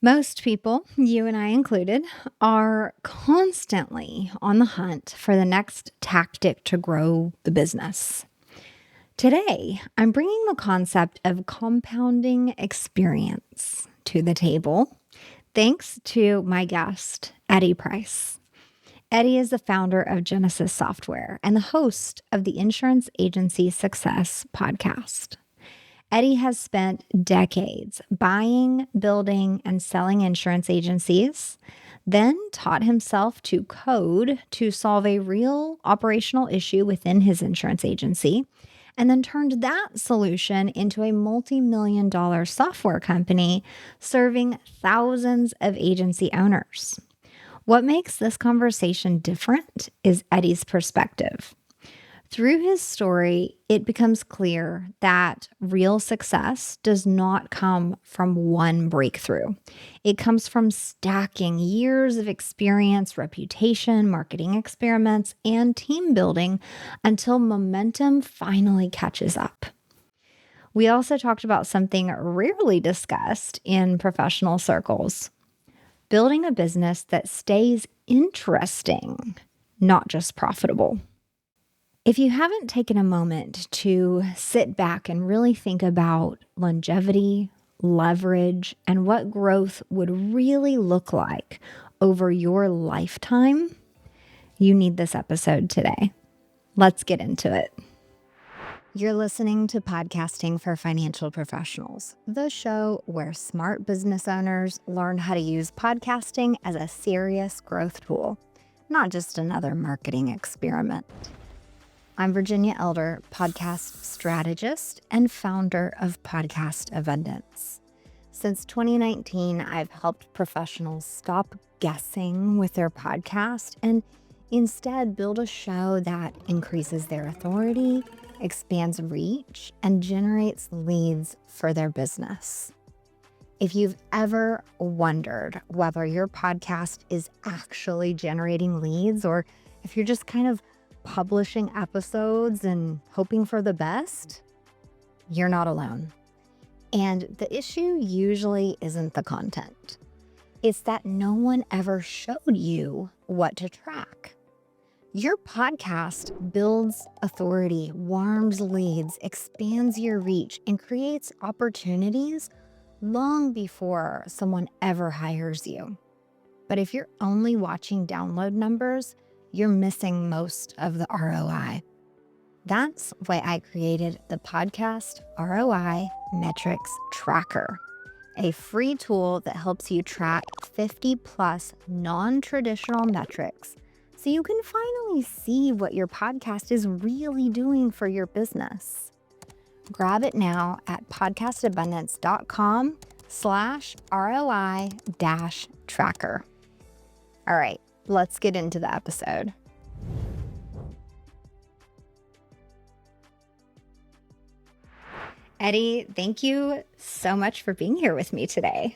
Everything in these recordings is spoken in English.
Most people, you and I included, are constantly on the hunt for the next tactic to grow the business. Today, I'm bringing the concept of compounding experience to the table, thanks to my guest, Eddie Price. Eddie is the founder of Genesis Software and the host of the Insurance Agency Success podcast. Eddie has spent decades buying, building, and selling insurance agencies, then taught himself to code to solve a real operational issue within his insurance agency, and then turned that solution into a multi-million-dollar software company serving thousands of agency owners. What makes this conversation different is Eddie's perspective. Through his story, it becomes clear that real success does not come from one breakthrough. It comes from stacking years of experience, reputation, marketing experiments, and team building until momentum finally catches up. We also talked about something rarely discussed in professional circles: building a business that stays interesting, not just profitable. If you haven't taken a moment to sit back and really think about longevity, leverage, and what growth would really look like over your lifetime, you need this episode today. Let's get into it. You're listening to Podcasting for Financial Professionals, the show where smart business owners learn how to use podcasting as a serious growth tool, not just another marketing experiment. I'm Virginia Elder, podcast strategist and founder of Podcast Abundance. Since 2019, I've helped professionals stop guessing with their podcast and instead build a show that increases their authority, expands reach, and generates leads for their business. If you've ever wondered whether your podcast is actually generating leads, or if you're just kind of publishing episodes and hoping for the best, you're not alone. And the issue usually isn't the content. It's that no one ever showed you what to track. Your podcast builds authority, warms leads, expands your reach, and creates opportunities long before someone ever hires you. But if you're only watching download numbers, you're missing most of the ROI. That's why I created the Podcast ROI Metrics Tracker, a free tool that helps you track 50 plus non-traditional metrics so you can finally see what your podcast is really doing for your business. Grab it now at podcastabundance.com/ROI-tracker. All right, let's get into the episode. Eddie, thank you so much for being here with me today.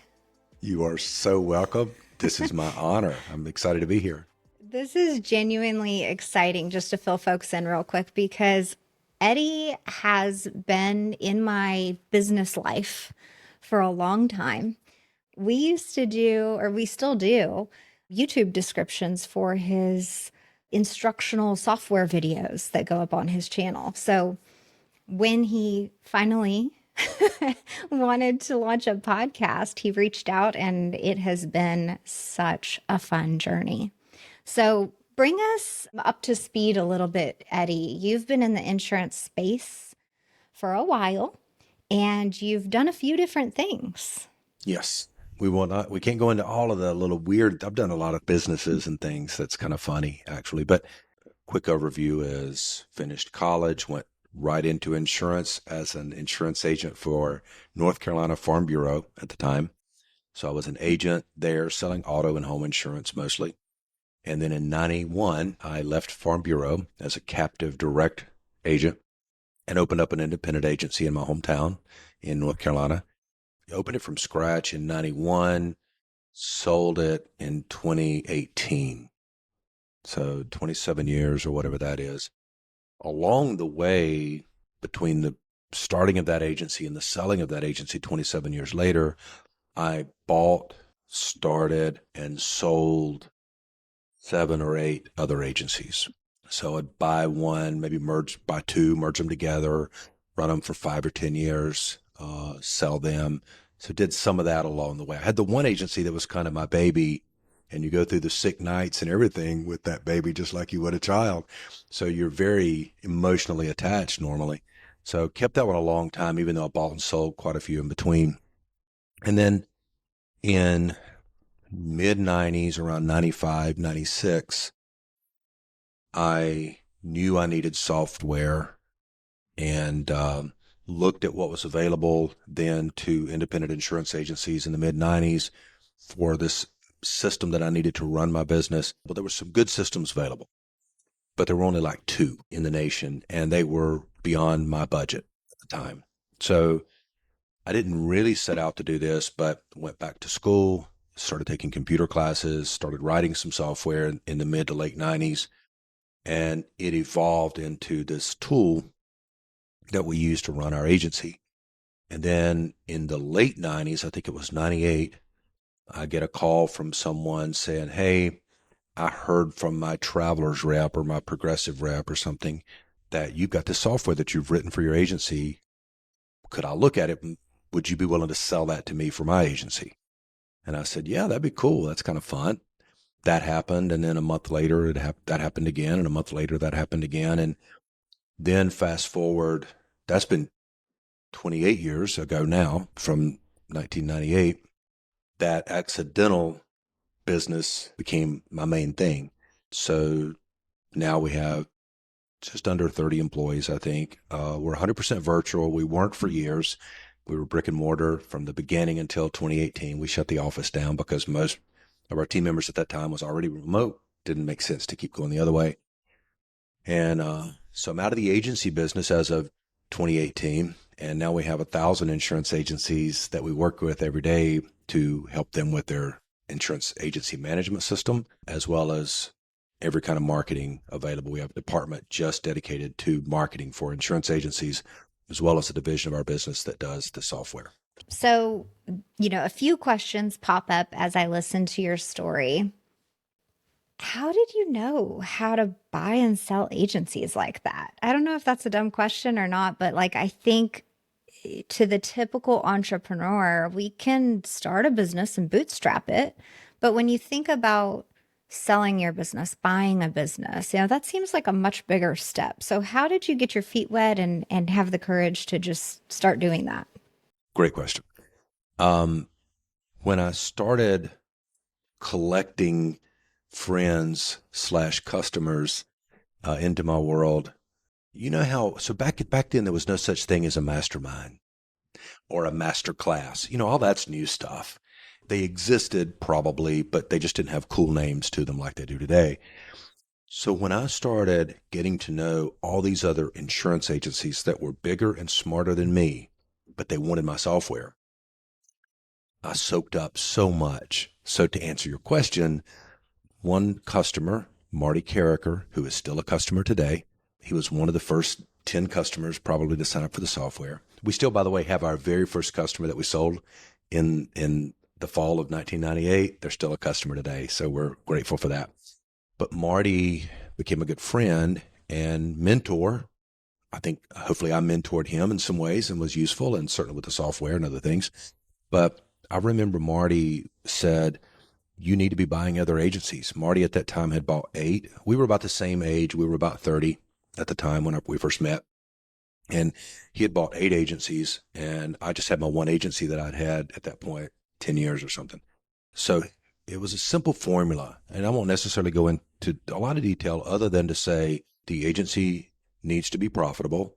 You are so welcome. This is my honor. I'm excited to be here. This is genuinely exciting, just to fill folks in real quick, because Eddie has been in my business life for a long time. We used to do, or we still do, YouTube descriptions for his instructional software videos that go up on his channel. So when he finally wanted to launch a podcast, he reached out, and it has been such a fun journey. So bring us up to speed a little bit, Eddie. You've been in the insurance space for a while, and you've done a few different things. Yes. We can't go into all of the little weird, I've done a lot of businesses and things. That's kind of funny, actually. But quick overview is finished college, went right into insurance as an insurance agent for North Carolina Farm Bureau at the time. So I was an agent there selling auto and home insurance mostly. And then in 91, I left Farm Bureau as a captive direct agent and opened up an independent agency in my hometown in North Carolina. I opened it from scratch in 91, sold it in 2018. So 27 years or whatever that is. Along the way, between the starting of that agency and the selling of that agency 27 years later, I bought started and sold 7 or 8 other agencies. So I'd buy one, maybe buy two, merge them together, run them for 5 or 10 years, sell them. So did some of that along the way. I had the one agency that was kind of my baby, and you go through the sick nights and everything with that baby, just like you would a child. So you're very emotionally attached normally. So kept that one a long time, even though I bought and sold quite a few in between. And then in mid 90s, around 95, 96, I knew I needed software and looked at what was available then to independent insurance agencies in the mid 90s for this system that I needed to run my business. Well, there were some good systems available, but there were only like two in the nation, and they were beyond my budget at the time. So I didn't really set out to do this, but went back to school, started taking computer classes, started writing some software in the mid to late 90s, and it evolved into this tool that we use to run our agency. And then in the late 90s, I think it was 98, I get a call from someone saying, "Hey, I heard from my travelers rep or my progressive rep or something that you've got this software that you've written for your agency. Could I look at it? Would you be willing to sell that to me for my agency?" And I said, "Yeah, that'd be cool. That's kind of fun." That happened. And then a month later, that happened again. And a month later, that happened again. And then fast forward, that's been 28 years ago now, from 1998, that accidental business became my main thing. So now we have just under 30 employees, I think. We're 100% virtual. We weren't for years. We were brick and mortar from the beginning until 2018. We shut the office down because most of our team members at that time was already remote. Didn't make sense to keep going the other way. And so I'm out of the agency business as of 2018. And now we have 1,000 insurance agencies that we work with every day to help them with their insurance agency management system, as well as every kind of marketing available. We have a department just dedicated to marketing for insurance agencies, as well as a division of our business that does the software. So, a few questions pop up as I listen to your story. How did you know how to buy and sell agencies like that? I don't know if that's a dumb question or not, but like I think to the typical entrepreneur, we can start a business and bootstrap it. But when you think about selling your business, buying a business, that seems like a much bigger step. So how did you get your feet wet and have the courage to just start doing that? Great question. When I started collecting friends/customers into my world, you know how, so back then there was no such thing as a mastermind or a master class. All that's new stuff. They existed probably, but they just didn't have cool names to them like they do today. So when I started getting to know all these other insurance agencies that were bigger and smarter than me, but they wanted my software, I soaked up so much. So to answer your question, one customer, Marty Carricker, who is still a customer today, he was one of the first 10 customers probably to sign up for the software. We still, by the way, have our very first customer that we sold in the fall of 1998. They're still a customer today, so we're grateful for that. But Marty became a good friend and mentor. I think hopefully I mentored him in some ways and was useful, and certainly with the software and other things. But I remember Marty said, "You need to be buying other agencies." Marty at that time had bought 8. We were about the same age. We were about 30 at the time when we first met. And he had bought 8 agencies, and I just had my one agency that I'd had at that point 10 years or something. So it was a simple formula, and I won't necessarily go into a lot of detail other than to say the agency needs to be profitable,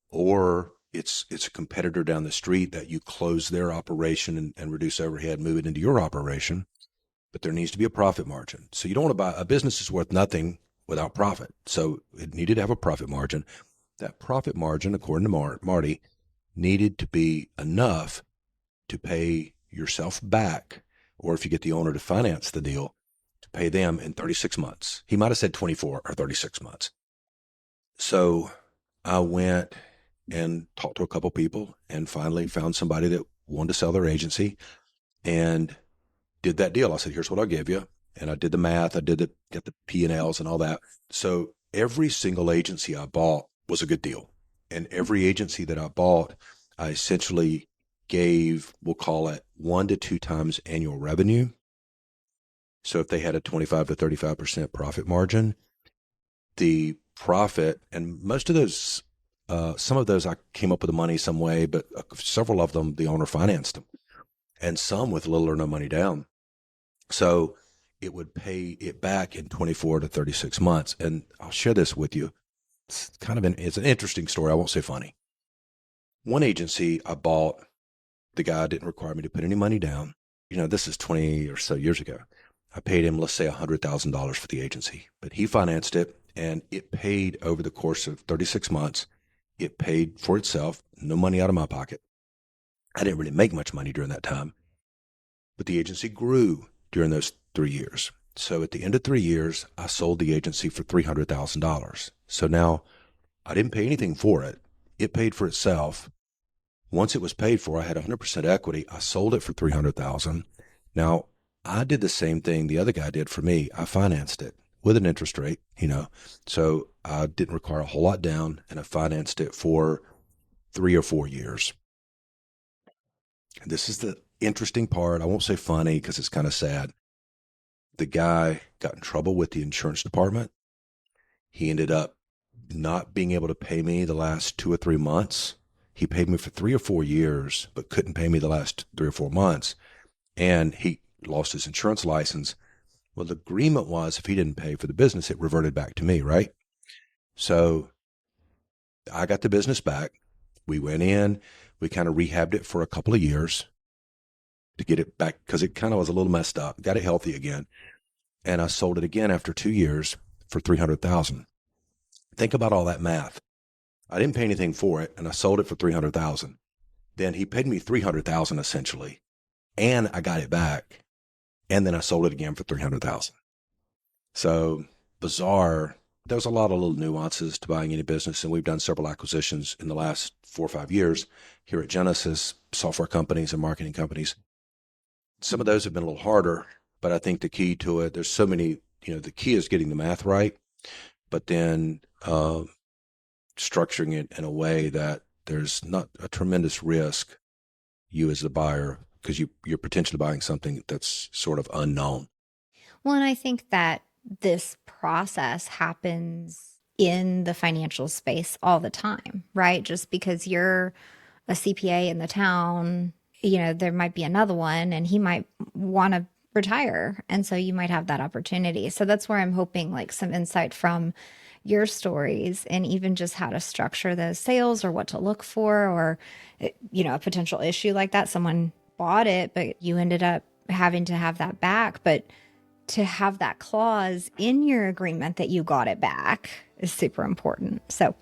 or it's a competitor down the street that you close their operation and reduce overhead, move it into your operation. But there needs to be a profit margin. So you don't want to buy a business is worth nothing without profit. So it needed to have a profit margin. That profit margin, according to Marty, needed to be enough to pay yourself back, or if you get the owner to finance the deal, to pay them in 36 months. He might have said 24 or 36 months. So I went and talked to a couple people and finally found somebody that wanted to sell their agency. And did that deal. I said, here's what I'll give you. And I did the math. I get the P&Ls and all that. So every single agency I bought was a good deal. And every agency that I bought, I essentially gave, we'll call it 1 to 2 times annual revenue. So if they had a 25 to 35% profit margin, the profit, and most of those, some of those I came up with the money some way, but several of them, the owner financed them, and some with little or no money down. So it would pay it back in 24 to 36 months. And I'll share this with you. It's an interesting story. I won't say funny. One agency I bought, the guy didn't require me to put any money down. This is 20 or so years ago. I paid him, let's say, $100,000 for the agency, but he financed it, and it paid over the course of 36 months. It paid for itself, no money out of my pocket. I didn't really make much money during that time, but the agency grew during those 3 years. So at the end of 3 years, I sold the agency for $300,000. So now I didn't pay anything for it. It paid for itself. Once it was paid for, I had 100% equity. I sold it for $300,000. Now I did the same thing the other guy did for me. I financed it with an interest rate, so I didn't require a whole lot down, and I financed it for 3 or 4 years. And this is the interesting part. I won't say funny because it's kind of sad. The guy got in trouble with the insurance department. He ended up not being able to pay me the last 2 or 3 months. He paid me for 3 or 4 years, but couldn't pay me the last 3 or 4 months. And he lost his insurance license. Well, the agreement was if he didn't pay for the business, it reverted back to me, right? So I got the business back. We went in, we kind of rehabbed it for a couple of years to get it back because it kind of was a little messed up, got it healthy again. And I sold it again after 2 years for $300,000. Think about all that math. I didn't pay anything for it, and I sold it for $300,000. Then he paid me $300,000 essentially, and I got it back. And then I sold it again for $300,000. So bizarre. There's a lot of little nuances to buying any business, and we've done several acquisitions in the last 4 or 5 years here at Genesis, software companies and marketing companies. Some of those have been a little harder, but I think the key to it, there's so many, the key is getting the math right, but then structuring it in a way that there's not a tremendous risk, you as the buyer, because you're potentially buying something that's sort of unknown. Well, and I think that this process happens in the financial space all the time, right? Just because you're a CPA in the town, there might be another one and he might want to retire. And so you might have that opportunity. So that's where I'm hoping like some insight from your stories and even just how to structure those sales or what to look for, or, a potential issue like that. Someone bought it, but you ended up having to have that back. But to have that clause in your agreement that you got it back is super important. So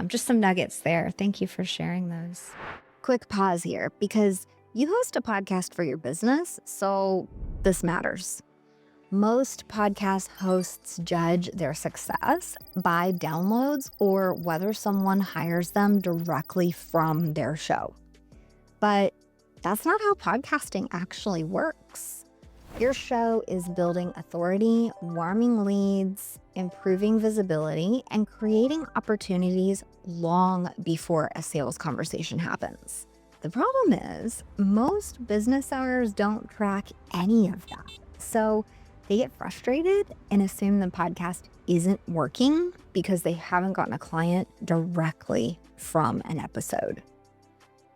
just some nuggets there. Thank you for sharing those. Quick pause here because you host a podcast for your business, so this matters. Most podcast hosts judge their success by downloads or whether someone hires them directly from their show. But that's not how podcasting actually works. Your show is building authority, warming leads, improving visibility, and creating opportunities long before a sales conversation happens. The problem is most business owners don't track any of that. So they get frustrated and assume the podcast isn't working because they haven't gotten a client directly from an episode.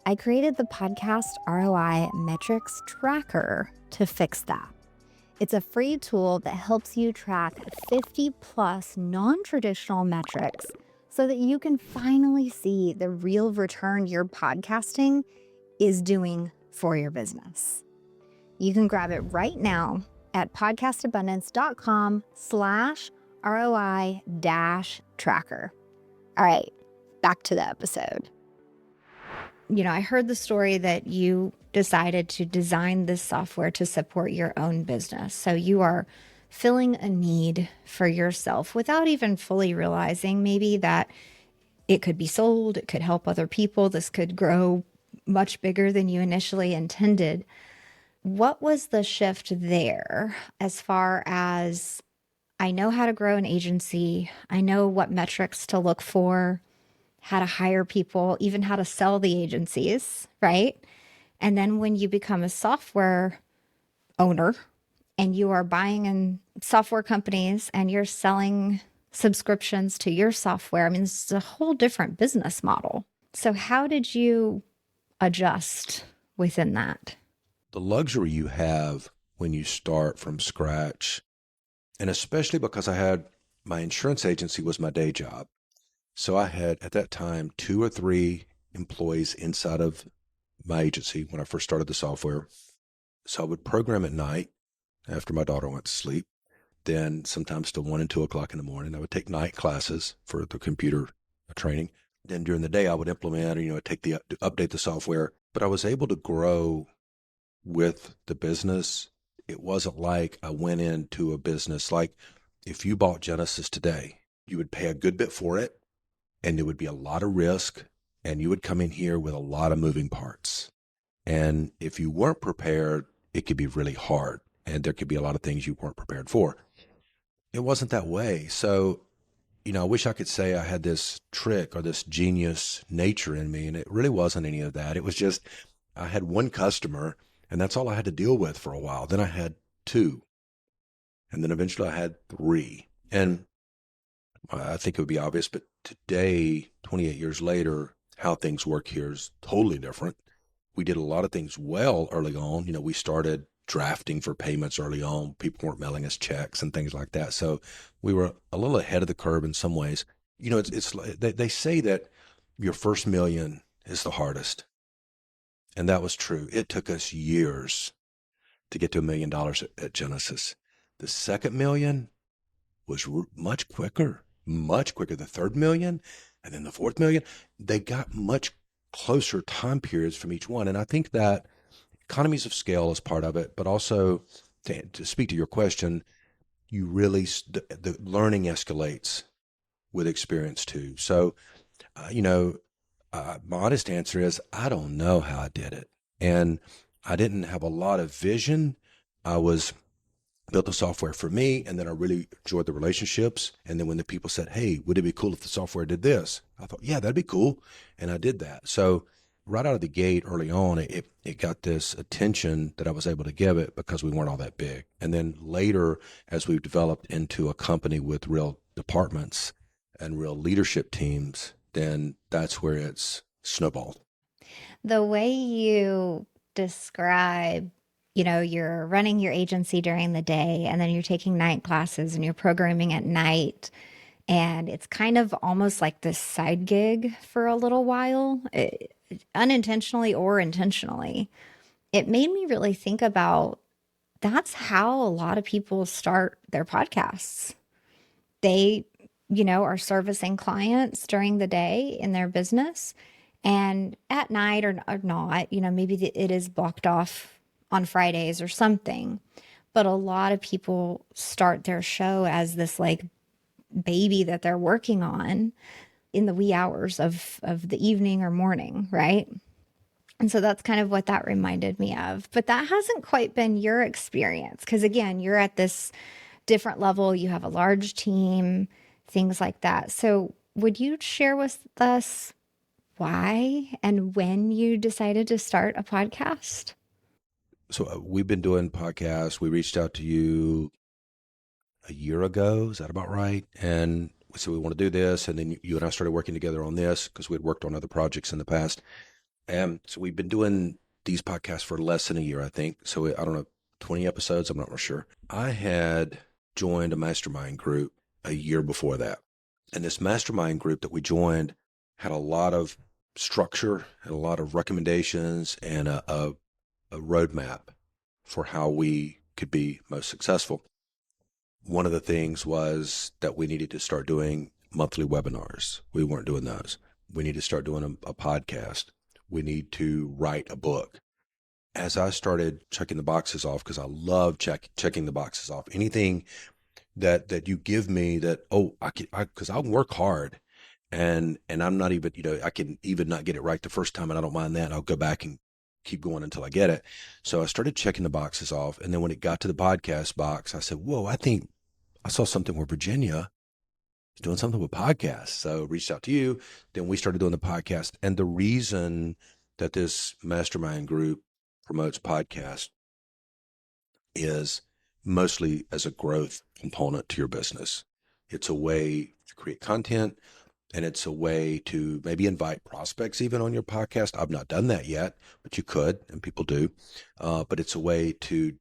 I created the podcast ROI Metrics Tracker to fix that. It's a free tool that helps you track 50 plus non-traditional metrics so that you can finally see the real return your podcasting is doing for your business. You can grab it right now at podcastabundance.com/ROI-tracker. All right, back to the episode. I heard the story that you decided to design this software to support your own business. So you are filling a need for yourself without even fully realizing maybe that it could be sold, it could help other people, this could grow much bigger than you initially intended. What was the shift there as far as I know how to grow an agency, I know what metrics to look for, how to hire people, even how to sell the agencies, right? And then when you become a software owner and you are buying in software companies and you're selling subscriptions to your software, I mean, it's a whole different business model. So, how did you adjust within that? The luxury you have when you start from scratch, and especially because I had my insurance agency was my day job. So I had at that time 2 or 3 employees inside of my agency when I first started the software. So I would program at night after my daughter went to sleep. Then sometimes till 1 and 2 o'clock in the morning, I would take night classes for the computer training. Then during the day, I would implement, take update the software. But I was able to grow with the business. It wasn't like I went into a business like if you bought Genesis today, you would pay a good bit for it, and there would be a lot of risk, and you would come in here with a lot of moving parts. And if you weren't prepared, it could be really hard, and there could be a lot of things you weren't prepared for. It wasn't that way. So, I wish I could say I had this trick or this genius nature in me, and it really wasn't any of that. It was just I had one customer, and that's all I had to deal with for a while. Then I had two, and then eventually I had three. And I think it would be obvious, but today, 28 years later, how things work here is totally different. We did a lot of things well early on. We started drafting for payments early on. People weren't mailing us checks and things like that. So we were a little ahead of the curve in some ways. They say that your first million is the hardest. And that was true. It took us years to get to $1 million at Genesis. The second million was much quicker, much quicker. The third million and then the fourth million, they got much closer time periods from each one. And I think that economies of scale is part of it, but also to speak to your question, you really, the learning escalates with experience too. So, my honest answer is I don't know how I did it. And I didn't have a lot of vision. I was built the software for me, and then I really enjoyed the relationships. And then when the people said, "Hey, would it be cool if the software did this?" I thought, "Yeah, that'd be cool," and I did that. So right out of the gate, early on, it got this attention that I was able to give it because we weren't all that big. And then later, as we've developed into a company with real departments and real leadership teams, then that's where it's snowballed. The way you describe, you're running your agency during the day and then you're taking night classes and you're programming at night. And it's kind of almost like this side gig for a little while, unintentionally or intentionally. It made me really think about that's how a lot of people start their podcasts. They, are servicing clients during the day in their business. And at night or not, maybe it is blocked off on Fridays or something. But a lot of people start their show as this like baby that they're working on in the wee hours of the evening or morning, right? And so that's kind of what that reminded me of. But that hasn't quite been your experience because, again, you're at this different level, you have a large team, things like that. So, would you share with us why and when you decided to start a podcast? So we've been doing podcasts. We reached out to you a year ago. Is that about right? And we said we want to do this. And then you and I started working together on this because we had worked on other projects in the past. And so we've been doing these podcasts for less than a year, I think. So I don't know, 20 episodes. I'm not real sure. I had joined a mastermind group a year before that. And this mastermind group that we joined had a lot of structure and a lot of recommendations and a roadmap for how we could be most successful. One of the things was that we needed to start doing monthly webinars. We weren't doing those. We need to start doing a podcast. We need to write a book. As I started checking the boxes off, because I love checking the boxes off, anything that you give me that, because I work hard and I'm not even, I can even not get it right the first time and I don't mind that. I'll go back and keep going until I get it. So I started checking the boxes off. And then when it got to the podcast box, I said, whoa, I think I saw something where Virginia is doing something with podcasts. So I reached out to you. Then we started doing the podcast. And the reason that this mastermind group promotes podcasts is mostly as a growth component to your business. It's a way to create content, and it's a way to maybe invite prospects even on your podcast. I've not done that yet, but you could, and people do. But it's a way to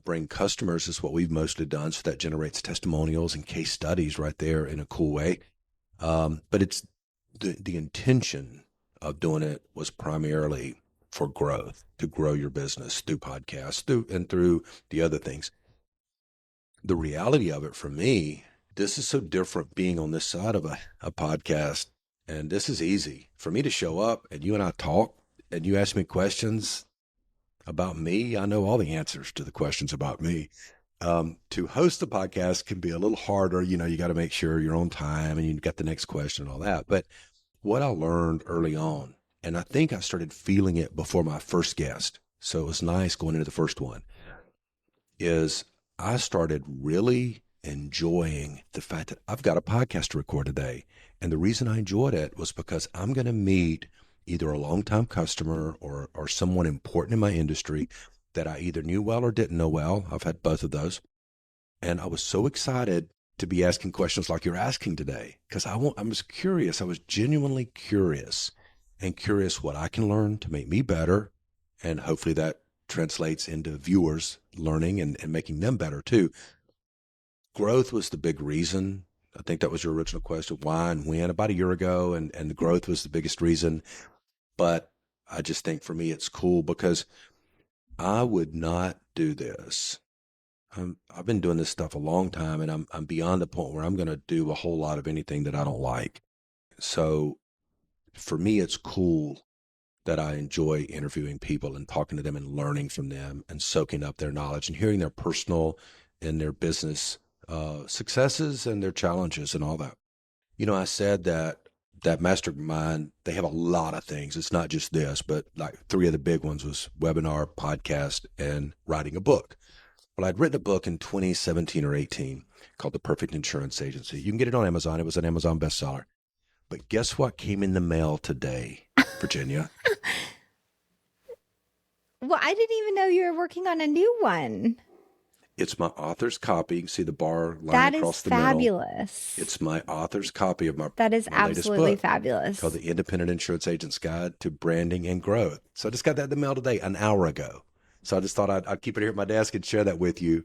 bring customers, is what we've mostly done. So that generates testimonials and case studies right there in a cool way. But it's the intention of doing it was primarily for growth, to grow your business through podcasts, through the other things. The reality of it for me, this is so different being on this side of a podcast. And this is easy for me to show up and you and I talk and you ask me questions about me. I know all the answers to the questions about me. To host a podcast can be a little harder. You know, you got to make sure you're on time and you got the next question and all that. But what I learned early on, and I think I started feeling it before my first guest, so it was nice going into the first one, is I started really enjoying the fact that I've got a podcast to record today. And the reason I enjoyed it was because I'm going to meet either a longtime customer or someone important in my industry that I either knew well or didn't know well. I've had both of those. And I was so excited to be asking questions like you're asking today because I was curious. I was genuinely curious and curious what I can learn to make me better. And hopefully that translates into viewers learning and making them better too. Growth was the big reason. I think that was your original question, why and when, about a year ago. And the growth was the biggest reason. But I just think for me, it's cool because I would not do this. I've been doing this stuff a long time, and I'm beyond the point where I'm going to do a whole lot of anything that I don't like. So for me, it's cool that I enjoy interviewing people and talking to them and learning from them and soaking up their knowledge and hearing their personal and their business successes and their challenges and all that. You know, I said that mastermind, they have a lot of things. It's not just this, but like three of the big ones was webinar, podcast, and writing a book. Well, I'd written a book in 2017 or 18 called The Perfect Insurance Agency. You can get it on Amazon. It was an Amazon bestseller. But guess what came in the mail today, Virginia? Well, I didn't even know you were working on a new one. It's my author's copy. You can see the bar line That is across the middle. fabulous. It's my author's copy of That is my latest absolutely book fabulous. called The Independent Insurance Agent's Guide to Branding and Growth. So I just got that in the mail today, an hour ago. So I just thought I'd keep it here at my desk and share that with you.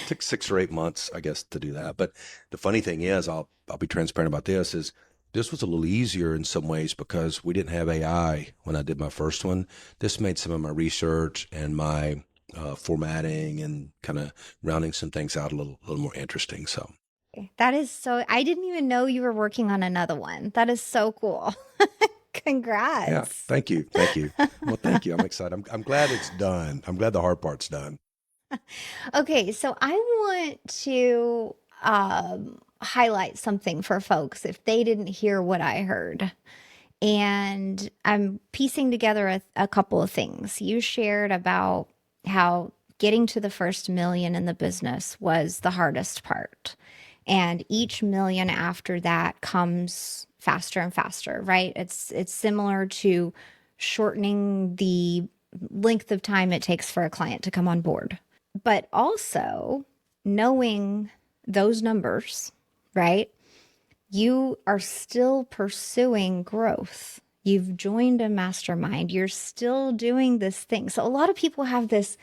Took 6 or 8 months, I guess, to do that. But the funny thing is, I'll be transparent about this, is this was a little easier in some ways because we didn't have AI when I did my first one. This made some of my research and my formatting and kind of rounding some things out a little more interesting. So That is so, I didn't even know you were working on another one. That is so cool. Congrats. yeah, thank you. Well, thank you. I'm excited. I'm glad it's done. I'm glad the hard part's done. Okay, so I want to highlight something for folks if they didn't hear what I heard. And I'm piecing together a couple of things. You shared about how getting to the first million in the business was the hardest part. And each million after that comes faster and faster, right? It's similar to shortening the length of time it takes for a client to come on board. But also knowing those numbers, right? You are still pursuing growth. You've joined a mastermind. You're still doing this thing. So a lot of people have this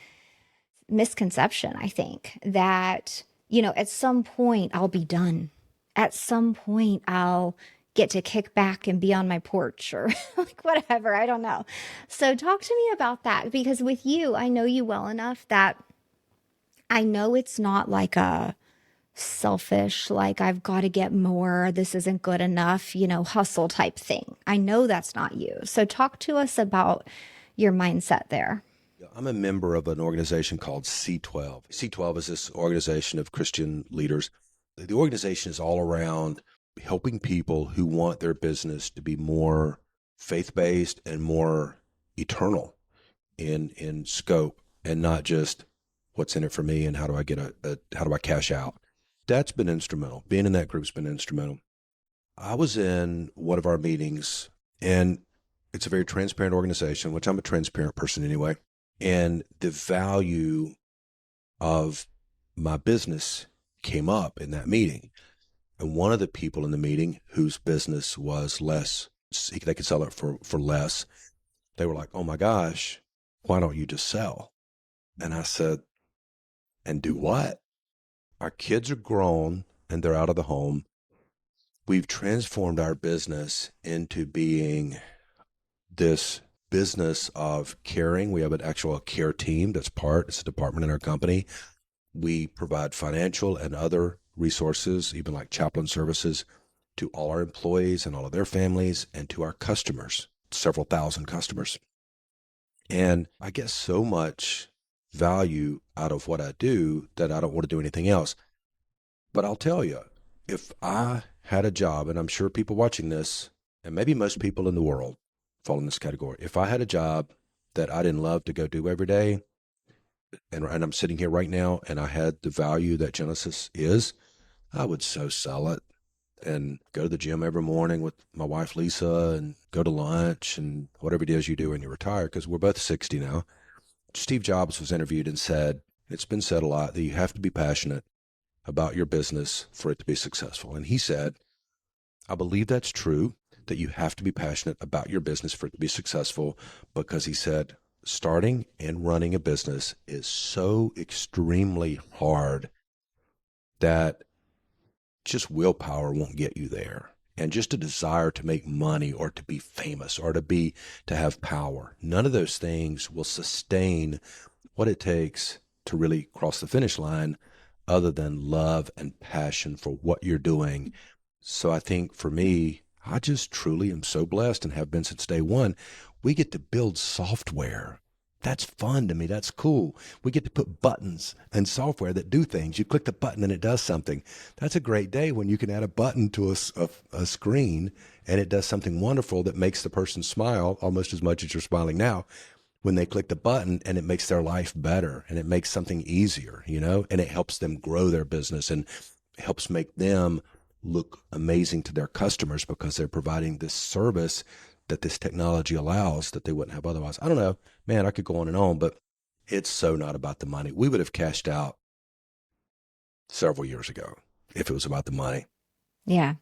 misconception, I think, that, you know, at some point I'll be done. At some point I'll get to kick back and be on my porch or like whatever. I don't know. So talk to me about that, because with you, I know you well enough that I know it's not like a selfish, like I've got to get more, this isn't good enough, you know, hustle type thing. I know that's not you. So talk to us about your mindset there. I'm a member of an organization called C12. C12 is this organization of Christian leaders. The organization is all around helping people who want their business to be more faith-based and more eternal in scope, and not just what's in it for me and how do I get how do I cash out. That's been instrumental. Being in that group's been instrumental. I was in one of our meetings, and it's a very transparent organization, which I'm a transparent person anyway. And the value of my business came up in that meeting. And one of the people in the meeting whose business was less, they could sell it for less. They were like, oh my gosh, why don't you just sell? And I said, and do what? Our kids are grown and they're out of the home. We've transformed our business into being this business of caring. We have an actual care team it's a department in our company. We provide financial and other resources, even like chaplain services, to all our employees and all of their families and to our customers, several thousand customers. And I get so much value out of what I do that I don't want to do anything else. But I'll tell you, if I had a job, and I'm sure people watching this, and maybe most people in the world fall in this category, if I had a job that I didn't love to go do every day, and I'm sitting here right now, and I had the value that Genesis is, I would so sell it and go to the gym every morning with my wife, Lisa, and go to lunch and whatever it is you do when you retire, because we're both 60 now. Steve Jobs was interviewed and said, it's been said a lot that you have to be passionate about your business for it to be successful. And he said, I believe that's true, that you have to be passionate about your business for it to be successful, because he said, starting and running a business is so extremely hard that just willpower won't get you there. And just a desire to make money or to be famous or to have power, none of those things will sustain what it takes to really cross the finish line, other than love and passion for what you're doing. So I think for me, I just truly am so blessed, and have been since day one. We get to build software. That's fun to me. That's cool. We get to put buttons and software that do things. You click the button and it does something. That's a great day when you can add a button to a screen and it does something wonderful that makes the person smile almost as much as you're smiling now when they click the button, and it makes their life better and it makes something easier, and it helps them grow their business and helps make them look amazing to their customers because they're providing this service that this technology allows that they wouldn't have otherwise. I don't know, man, I could go on, but it's so not about the money. We would have cashed out several years ago if it was about the money. Yeah.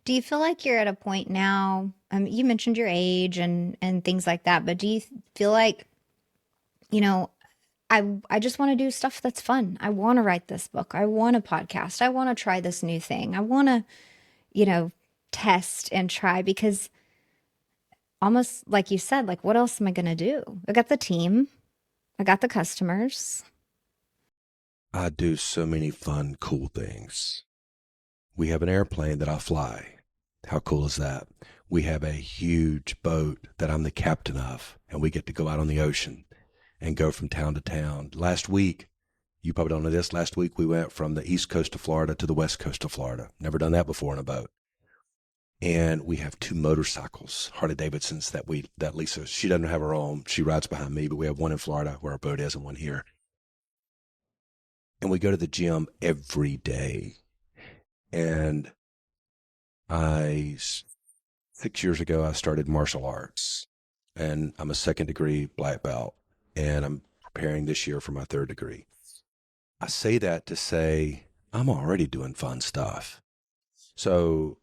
Do you feel like you're at a point now? You mentioned your age and things like that, but do you feel like, you know, I just want to do stuff that's fun. I want to write this book. I want a podcast. I want to try this new thing. I want to, you know, test and try, because almost like you said, like, what else am I going to do? I got the team. I got the customers. I do so many fun, cool things. We have an airplane that I fly. How cool is that? We have a huge boat that I'm the captain of, and we get to go out on the ocean and go from town to town. Last week, you probably don't know this, last week we went from the east coast of Florida to the west coast of Florida. Never done that before in a boat. And we have 2 motorcycles, Harley Davidsons, that Lisa, she doesn't have her own. She rides behind me, but we have one in Florida where our boat is and one here. And we go to the gym every day. And 6 years ago, I started martial arts, and I'm a 2nd degree black belt, and I'm preparing this year for my 3rd degree. I say that to say I'm already doing fun stuff. So,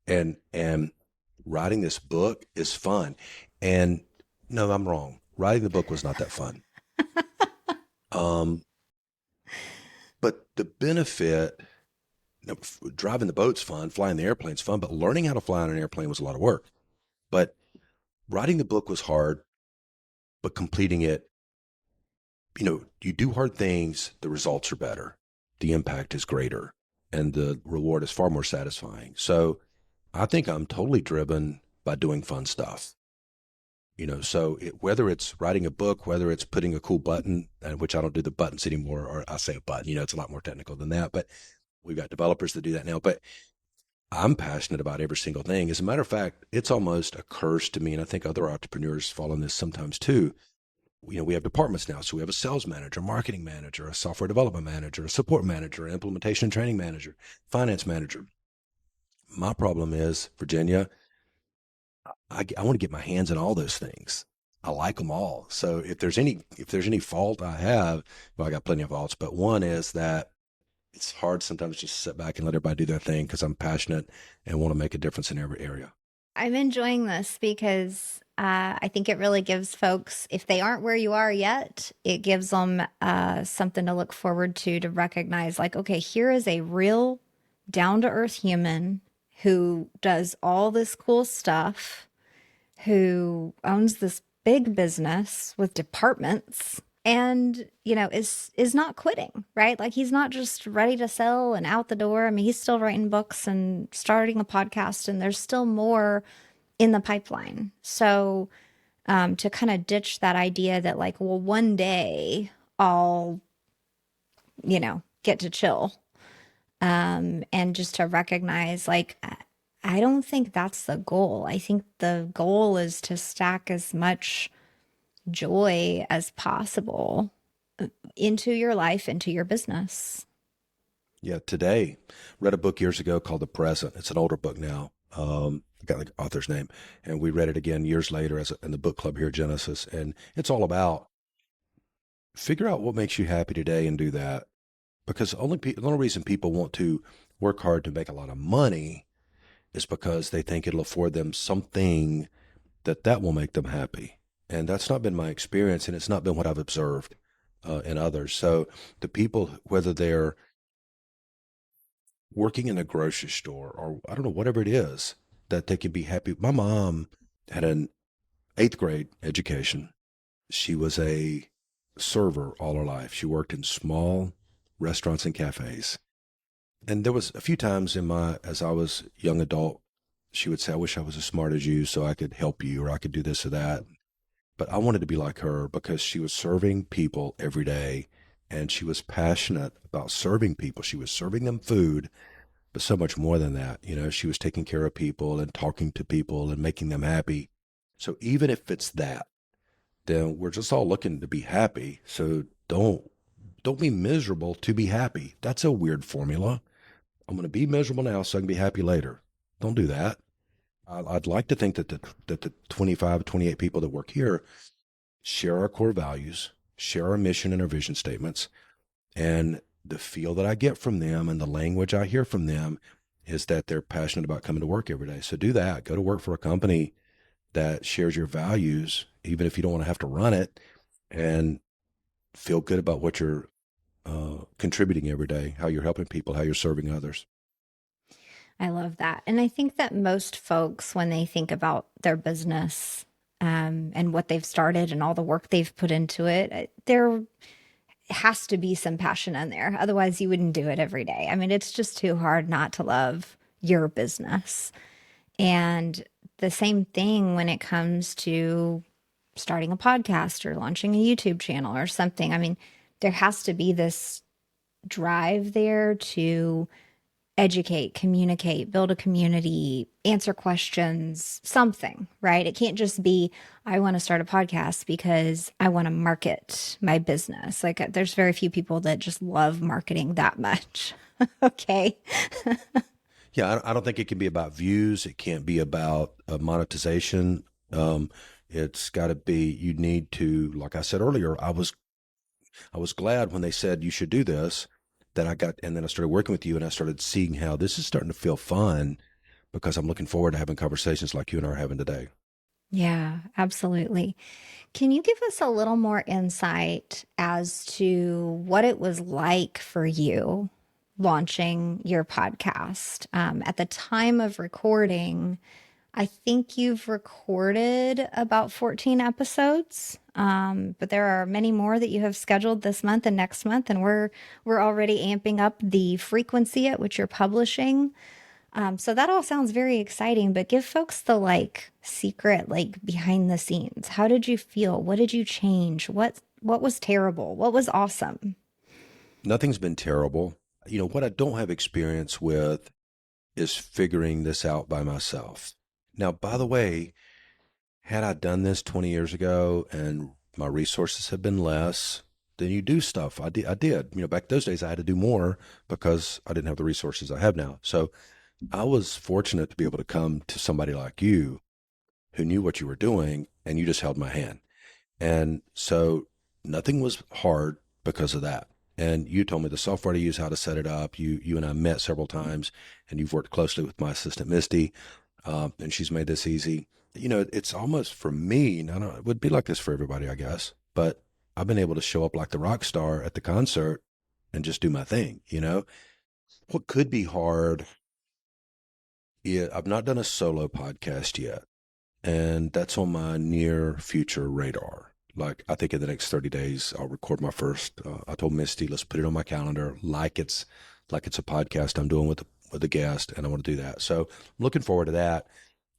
and writing this book is fun. And no, I'm wrong. Writing the book was not that fun. But the benefit, driving the boat's fun, flying the airplane's fun, but learning how to fly on an airplane was a lot of work. But writing the book was hard, but completing it, you do hard things, the results are better, the impact is greater, and the reward is far more satisfying. So I think I'm totally driven by doing fun stuff. So whether it's writing a book, whether it's putting a cool button, which I don't do the buttons anymore, or I say a button, it's a lot more technical than that, but we've got developers that do that now. But I'm passionate about every single thing. As a matter of fact, it's almost a curse to me, and I think other entrepreneurs fall in this sometimes too. We have departments now. So we have a sales manager, a marketing manager, a software development manager, a support manager, an implementation and training manager, finance manager. My problem is, Virginia, I want to get my hands on all those things. I like them all. So if there's any fault I have, well, I got plenty of faults, but one is that it's hard sometimes just to sit back and let everybody do their thing because I'm passionate and want to make a difference in every area. I'm enjoying this because I think it really gives folks, if they aren't where you are yet, it gives them something to look forward to recognize, like, okay, here is a real down to earth human who does all this cool stuff, who owns this big business with departments and is not quitting, right? Like, he's not just ready to sell and out the door. I mean, he's still writing books and starting a podcast, and there's still more in the pipeline. So to kind of ditch that idea that, like, well, one day I'll get to chill, and just to recognize, like, I don't think that's the goal. I think the goal is to stack as much joy as possible into your life, into your business. Yeah, today read a book years ago called The Present. It's an older book now. I got the author's name, and we read it again years later in the book club here at Genesis. And it's all about figure out what makes you happy today and do that. Because the only reason people want to work hard to make a lot of money is because they think it'll afford them something that will make them happy. And that's not been my experience, and it's not been what I've observed in others. So the people, whether they're working in a grocery store or I don't know, whatever it is, that they can be happy. My mom had an eighth grade education. She was a server all her life. She worked in small restaurants and cafes. And there was a few times as I was a young adult, she would say, I wish I was as smart as you so I could help you or I could do this or that. But I wanted to be like her because she was serving people every day and she was passionate about serving people. She was serving them food, but so much more than that. She was taking care of people and talking to people and making them happy. So even if it's that, then we're just all looking to be happy. So don't be miserable to be happy. That's a weird formula. I'm going to be miserable now so I can be happy later. Don't do that. I'd like to think that the 25, 28 people that work here share our core values, share our mission and our vision statements, and the feel that I get from them and the language I hear from them is that they're passionate about coming to work every day. So do that. Go to work for a company that shares your values, even if you don't want to have to run it, and feel good about what you're contributing every day, how you're helping people, how you're serving others. I love that. And I think that most folks, when they think about their business, and what they've started and all the work they've put into it, there has to be some passion in there. Otherwise, you wouldn't do it every day. I mean, it's just too hard not to love your business. And the same thing when it comes to starting a podcast or launching a YouTube channel or something. I mean, there has to be this drive there to educate, communicate, build a community, answer questions, something, right? It can't just be, I want to start a podcast because I want to market my business. Like, there's very few people that just love marketing that much. Okay. Yeah, I don't think it can be about views. It can't be about monetization. It's got to be. You need to, like I said earlier, I was glad when they said you should do this. And then I started working with you, and I started seeing how this is starting to feel fun because I'm looking forward to having conversations like you and I are having today. Yeah, absolutely. Can you give us a little more insight as to what it was like for you launching your podcast? At the time of recording, I think you've recorded about 14 episodes, but there are many more that you have scheduled this month and next month, and we're already amping up the frequency at which you're publishing. So that all sounds very exciting, but give folks the, like, secret, like, behind the scenes. How did you feel? What did you change? What was terrible? What was awesome? Nothing's been terrible. What I don't have experience with is figuring this out by myself. Now, by the way, had I done this 20 years ago and my resources had been less, then you do stuff. I did. Back those days I had to do more because I didn't have the resources I have now. So I was fortunate to be able to come to somebody like you who knew what you were doing and you just held my hand. And so nothing was hard because of that. And you told me the software to use, how to set it up. You and I met several times, and you've worked closely with my assistant Misty, and she's made this easy. It's almost for me. I don't. It would be like this for everybody, I guess. But I've been able to show up like the rock star at the concert and just do my thing. What could be hard? Yeah, I've not done a solo podcast yet. And that's on my near future radar. Like, I think in the next 30 days, I'll record my first. I told Misty, let's put it on my calendar like it's a podcast I'm doing with a guest, and I want to do that. So I'm looking forward to that.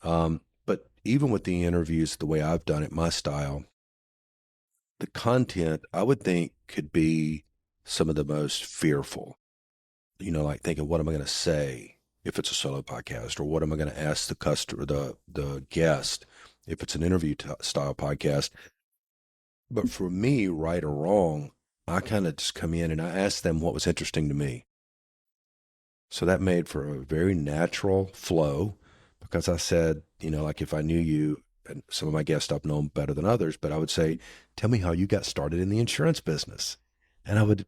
But even with the interviews, the way I've done it, my style, the content I would think could be some of the most fearful. Like thinking, what am I going to say if it's a solo podcast, or what am I going to ask the customer, the guest, if it's an interview style podcast. But for me, right or wrong, I kind of just come in and I ask them what was interesting to me. So that made for a very natural flow because I said, like if I knew you, and some of my guests I've known better than others, but I would say, tell me how you got started in the insurance business. And I would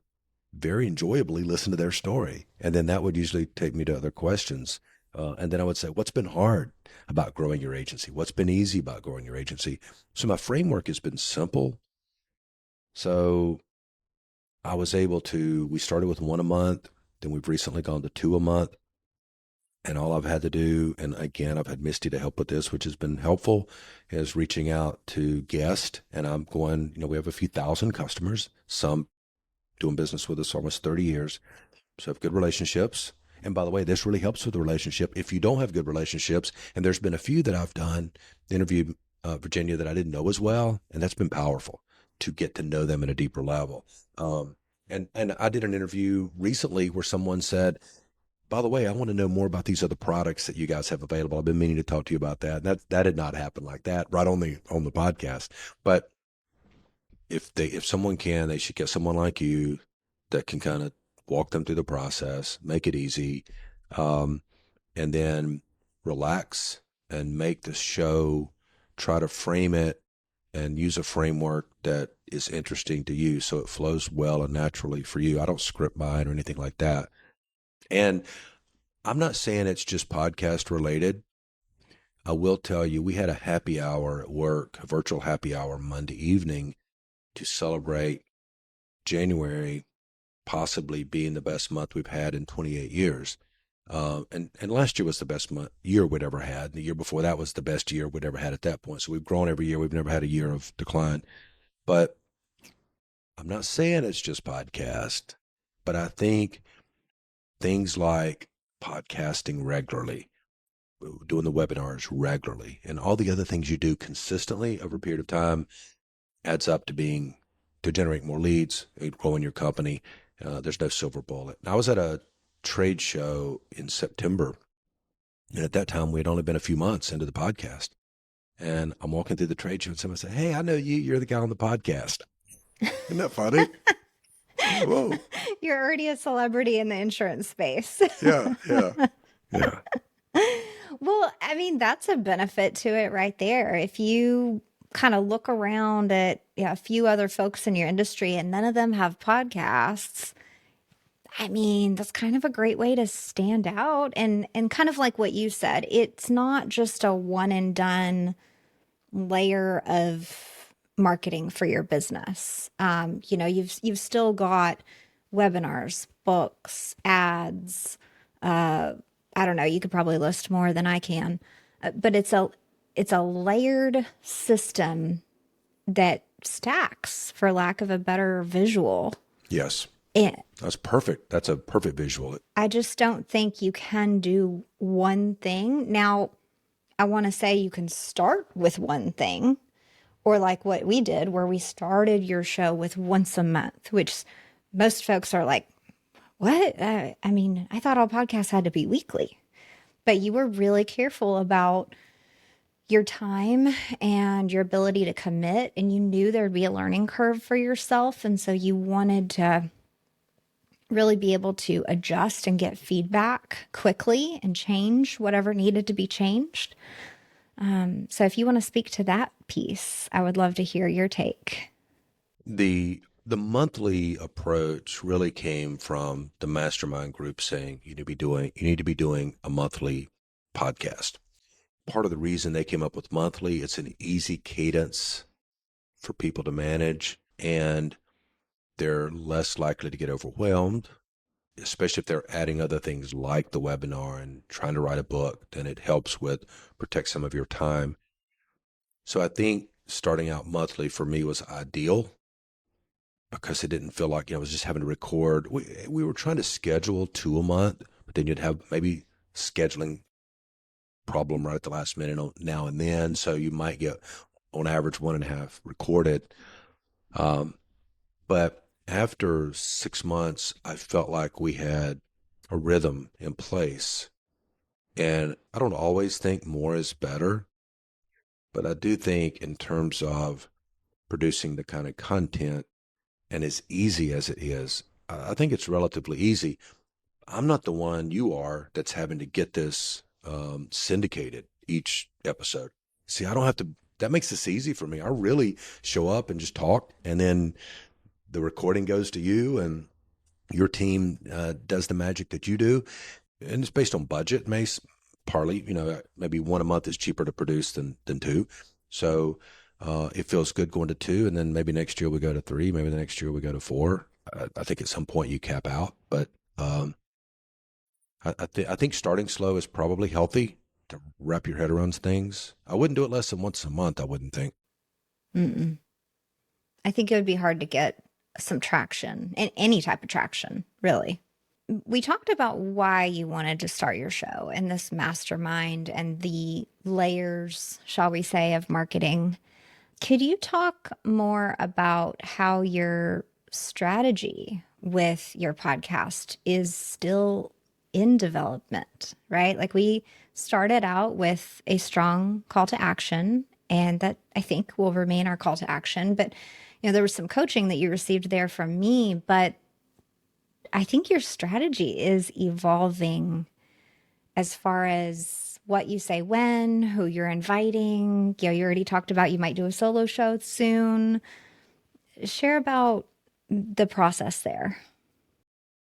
very enjoyably listen to their story. And then that would usually take me to other questions. And then I would say, what's been hard about growing your agency? What's been easy about growing your agency? So my framework has been simple. So we started with one a month. Then we've recently gone to two a month. And all I've had to do, and again, I've had Misty to help with this, which has been helpful, is reaching out to guests. And I'm going, we have a few thousand customers, some doing business with us almost 30 years. So I have good relationships. And by the way, this really helps with the relationship. If you don't have good relationships, and there's been a few that I've done, interviewed Virginia that I didn't know as well, and that's been powerful to get to know them at a deeper level. And I did an interview recently where someone said, by the way, I want to know more about these other products that you guys have available. I've been meaning to talk to you about that. And that did not happen like that right on the podcast. But if someone can, they should get someone like you that can kind of walk them through the process, make it easy, and then relax and make the show, try to frame it and use a framework that is interesting to you so it flows well and naturally for you. I don't script mine or anything like that. And I'm not saying it's just podcast related. I will tell you, we had a happy hour at work, a virtual happy hour Monday evening to celebrate January possibly being the best month we've had in 28 years. And last year was the best year we'd ever had. And the year before that was the best year we'd ever had at that point. So we've grown every year. We've never had a year of decline. But I'm not saying it's just podcast, but I think things like podcasting regularly, doing the webinars regularly, and all the other things you do consistently over a period of time adds up to generate more leads, growing your company. There's no silver bullet. I was at a trade show in September, and at that time we had only been a few months into the podcast. And I'm walking through the trade show, and someone said, "Hey, I know you. You're the guy on the podcast." Isn't that funny? Whoa. You're already a celebrity in the insurance space. Yeah, yeah, yeah. Well, I mean, that's a benefit to it right there. If you kind of look around at a few other folks in your industry and none of them have podcasts, I mean, that's kind of a great way to stand out. And kind of like what you said, it's not just a one and done layer of marketing for your business. You've still got webinars, books, ads. I don't know. You could probably list more than I can, but it's a layered system that stacks, for lack of a better visual. Yes. And That's perfect. That's a perfect visual. I just don't think you can do one thing. Now, I want to say you can start with one thing, or like what we did, where we started your show with once a month, which most folks are like, what? I mean, I thought all podcasts had to be weekly. But you were really careful about your time and your ability to commit, and you knew there'd be a learning curve for yourself. And so you wanted to really be able to adjust and get feedback quickly and change whatever needed to be changed. So if you want to speak to that piece, I would love to hear your take. The monthly approach really came from the mastermind group saying you need to be doing a monthly podcast. Part of the reason they came up with monthly, it's an easy cadence for people to manage, and they're less likely to get overwhelmed, especially if they're adding other things like the webinar and trying to write a book. Then it helps with protect some of your time. So I think starting out monthly for me was ideal because it didn't feel like I was just having to record. We were trying to schedule 2 a month, but then you'd have maybe scheduling problem right at the last minute now and then. So you might get on average 1.5 recorded. Um, but after 6 months, I felt like we had a rhythm in place. And I don't always think more is better, but I do think in terms of producing the kind of content, and as easy as it is, I think it's relatively easy. I'm not the one, you are, that's having to get this syndicated each episode. See, I don't have to. That makes this easy for me. I really show up and just talk, and then the recording goes to you, and your team does the magic that you do. And it's based on budget, partly. Maybe 1 a month is cheaper to produce than two. So it feels good going to two, and then maybe next year we go to three. Maybe the next year we go to four. I think at some point you cap out, but um, I think starting slow is probably healthy to wrap your head around things. I wouldn't do it less than once a month. I wouldn't think. Mm-mm. I think it would be hard to get some traction and any type of traction, really. We talked about why you wanted to start your show and this mastermind and the layers, shall we say, of marketing. Could you talk more about how your strategy with your podcast is still in development, right? Like we started out with a strong call to action, and that I think will remain our call to action. But, there was some coaching that you received there from me, but I think your strategy is evolving as far as what you say when, who you're inviting. You already talked about you might do a solo show soon. Share about the process there.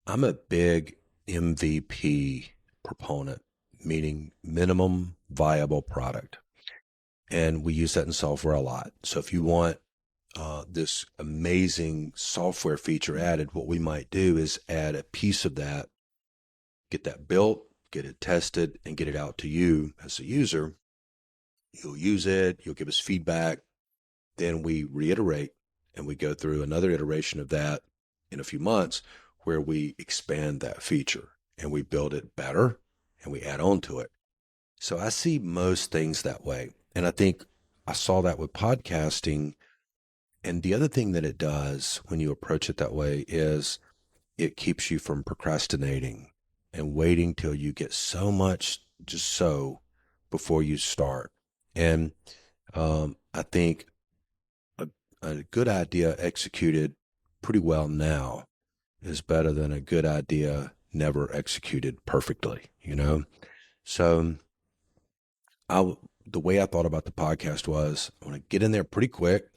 I'm a big MVP proponent, meaning minimum viable product. And we use that in software a lot. So if you want this amazing software feature added, what we might do is add a piece of that, get that built, get it tested, and get it out to you as a user. You'll use it, you'll give us feedback, then we reiterate and we go through another iteration of that in a few months where we expand that feature and we build it better and we add on to it. So I see most things that way. And I think I saw that with podcasting. And the other thing that it does when you approach it that way is it keeps you from procrastinating and waiting till you get so much just so before you start. And I think a good idea executed pretty well now is better than a good idea never executed perfectly. So the way I thought about the podcast was I want to get in there pretty quick,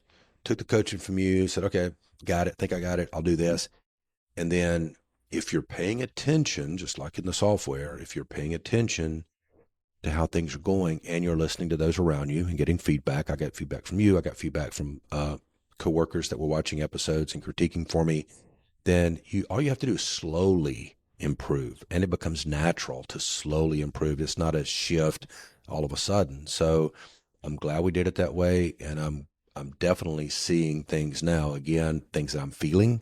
took the coaching from you, said, okay, got it. Think I got it. I'll do this. And then if you're paying attention, just like in the software, if you're paying attention to how things are going and you're listening to those around you and getting feedback, I got feedback from you. I got feedback from coworkers that were watching episodes and critiquing for me. Then all you have to do is slowly improve, and it becomes natural to slowly improve. It's not a shift all of a sudden. So I'm glad we did it that way, and I'm definitely seeing things now. Again, things that I'm feeling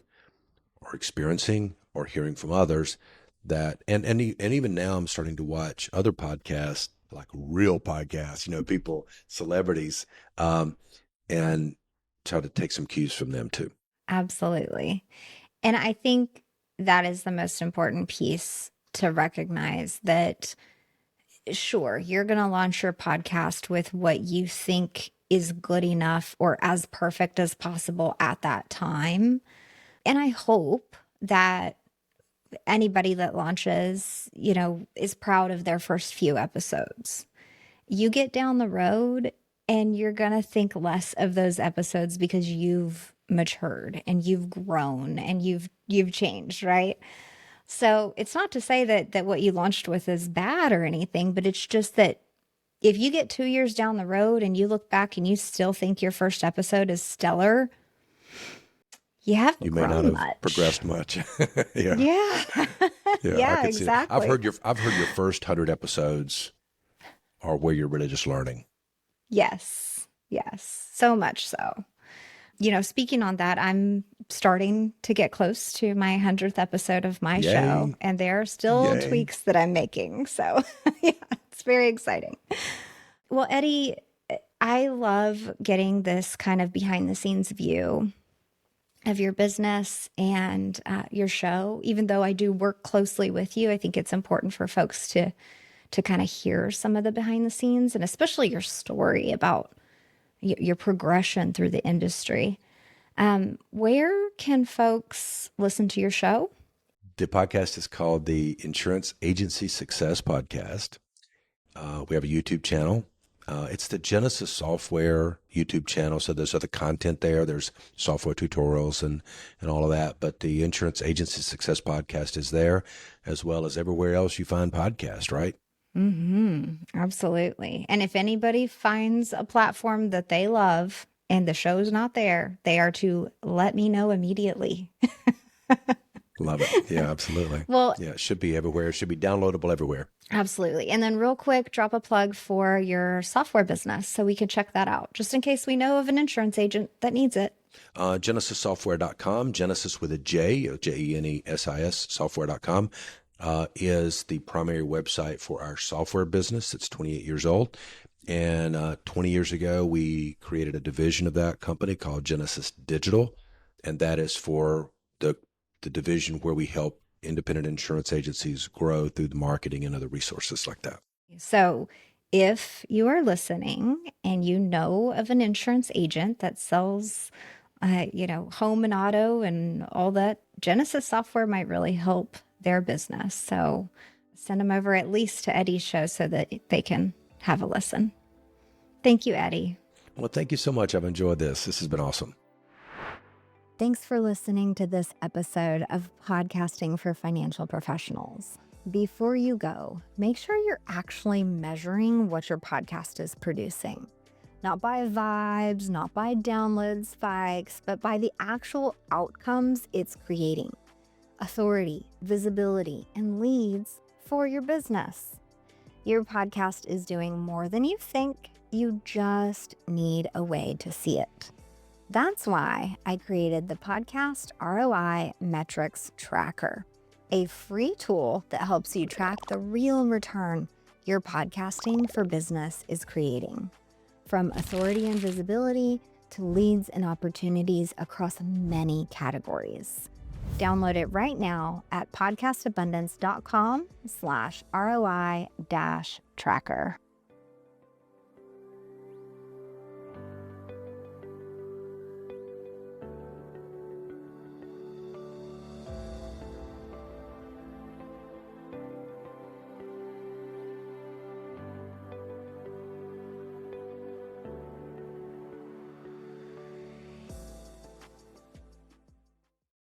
or experiencing or hearing from others that and even now I'm starting to watch other podcasts, like real podcasts, people, celebrities, and try to take some cues from them too. Absolutely. And I think that is the most important piece to recognize, that sure, you're going to launch your podcast with what you think is good enough or as perfect as possible at that time. And I hope that anybody that launches, is proud of their first few episodes. You get down the road and you're going to think less of those episodes because you've matured and you've grown and you've changed, right? So it's not to say that what you launched with is bad or anything, but it's just that if you get 2 years down the road and you look back and you still think your first episode is stellar, you haven't You may not grown have much. progressed much. Yeah. Yeah. Yeah, I Yeah, could see it. exactly. I've heard your first 100 episodes are where you're really just learning. Yes. Yes. So much so. Speaking on that, I'm starting to get close to my 100th episode of my show, Yay. and there are still Yay. tweaks that I'm making. So, yeah, it's very exciting. Well, Eddie, I love getting this kind of behind the scenes view of your business and your show. Even though I do work closely with you, I think it's important for folks to kind of hear some of the behind the scenes and especially your story about your progression through the industry. Where can folks listen to your show? The podcast is called the Insurance Agency Success Podcast. We have a YouTube channel. It's the Genesis Software YouTube channel. So there's other content there. There's software tutorials and all of that. But the Insurance Agency Success Podcast is there, as well as everywhere else you find podcasts, right? Absolutely. And if anybody finds a platform that they love and the show's not there, they are to let me know immediately. Love it. Yeah, absolutely. Well, Yeah, it should be everywhere. It should be downloadable everywhere. absolutely. And then, real quick, drop a plug for your software business so we can check that out, just in case we know of an insurance agent that needs it. GenesisSoftware.com, Genesis with a J, Jenesis, software.com, is the primary website for our software business. It's 28 years old. And 20 years ago, we created a division of that company called Genesis Digital. And that is for the division where we help independent insurance agencies grow through the marketing and other resources like that. So, if you are listening and you know of an insurance agent that sells, home and auto and all that, Genesis software might really help their business. So, send them over at least to Eddie's show so that they can have a listen. Thank you, Eddie. Well, thank you so much. I've enjoyed this. This has been awesome. Thanks for listening to this episode of Podcasting for Financial Professionals. Before you go, make sure you're actually measuring what your podcast is producing. Not by vibes, not by download spikes, but by the actual outcomes it's creating. Authority, visibility, and leads for your business. Your podcast is doing more than you think. You just need a way to see it. That's why I created the Podcast ROI Metrics Tracker, a free tool that helps you track the real return your podcasting for business is creating, from authority and visibility to leads and opportunities across many categories. Download it right now at podcastabundance.com/ROI-tracker.